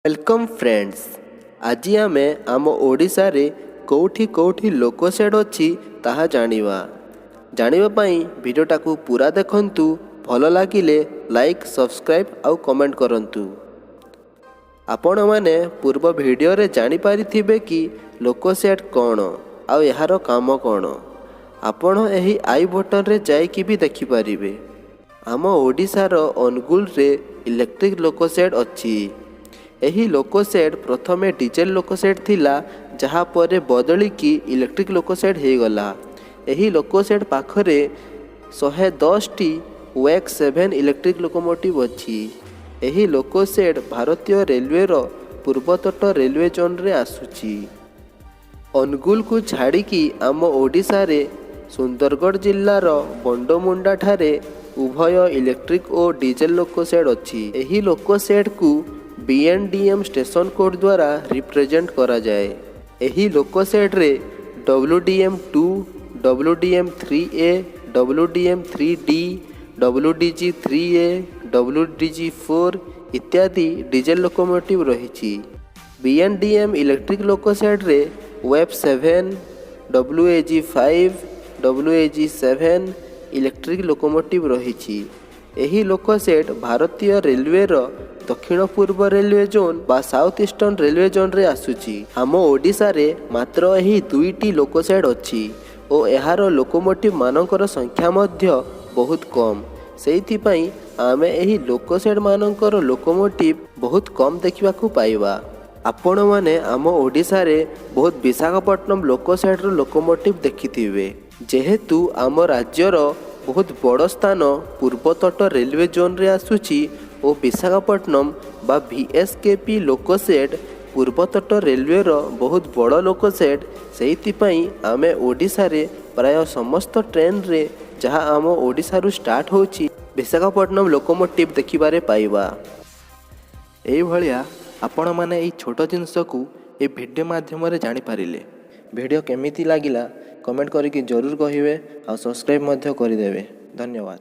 Welcome friends. आज आम आम ओडिशा रे कोठी कोठी लोको शेड अच्छी ताहा जानिबा पाई वीडियोटा को पूरा देखंतु। भल लागिले लाइक सब्सक्राइब आउ कमेंट करंतु। आपण माने पूर्व वीडियो रे जानि पारिथिबे कि लोको शेड कौन आउ यार काम कौन। आपण एही आई बटन रे जाइकी भी देखि पारिबे। आम ओडिशार अनुगुल रे इलेक्ट्रिक लोको शेड अच्छी। एही लोको शेड प्रथमे डीजेल लोको शेड थिला, जहा परे बदली की इलेक्ट्रिक लोको शेड हो गला। एही लोको शेड पाखरे 110 टी वेक 7 इलेक्ट्रिक लोकोमोटिव अच्छी। एही लोको शेड भारतीय रेलवे रो पूर्वतट रेलवे जोन रे आसुची। अनुगुल को छाड़ी की आम ओडिशा रे सुंदरगढ़ जिल्लार बंडमुंडा ठारे उभय इलेक्ट्रिक और डीजेल लोको शेड अच्छी। एही लोको शेड को BNDM स्टेशन कोड द्वारा रिप्रेजेंट करा जाए। एही लोको शेड रे WDM2, WDM3A, WDM3D, WDG3A, WDG4 इत्यादि डीजेल लोकोमोटिव रही। BNDM इलेक्ट्रिक लोको शेड रे web 7, WAG5, WAG7 electric locomotive रही। एही लोको शेड भारतीय रेलवे रो दक्षिण पूर्व रेलवे जोन बा साउथ ईस्टर्न रेलवे जोन रे आसुची। आम ओडिशा रे मात्र एही 2टी लोको शेड अच्छी और एहार लोकोमोटिव मानकर संख्या मध्य बहुत कम। सेइथि पई आमे एही लोको शेड मानकर लोकोमोटिव बहुत कम देखिबा को पाइबा। आपण माने आम ओडिशा रे बहुत विशाखापट्टनम लोको शेड रो लोकोमोटिव देखिथिबे। जेहेतु आम राज्यर बहुत बड़ स्थान पूर्वतट रेलवे जोन रे आसुची और विशाखापट्टनम बा VSKP लोको शेड पूर्वतट रेलवे रो बहुत बड़ लोको शेड। सेइथिपई आमे ओडिशा रे प्राय समस्त ट्रेन रे जहाँ आम ओडिशा रु स्टार्ट होची विशाखापट्टनम लोकोमोटिव देखिबारे पाइबा। एई भलिया आपण माने एई छोट जिंस को ए वीडियो माध्यम रे जानि पारिले। वीडियो केमिति लागिला कमेंट करिके जरूर कहिवे और सब्सक्राइब मध्य करिदेवे। धन्यवाद।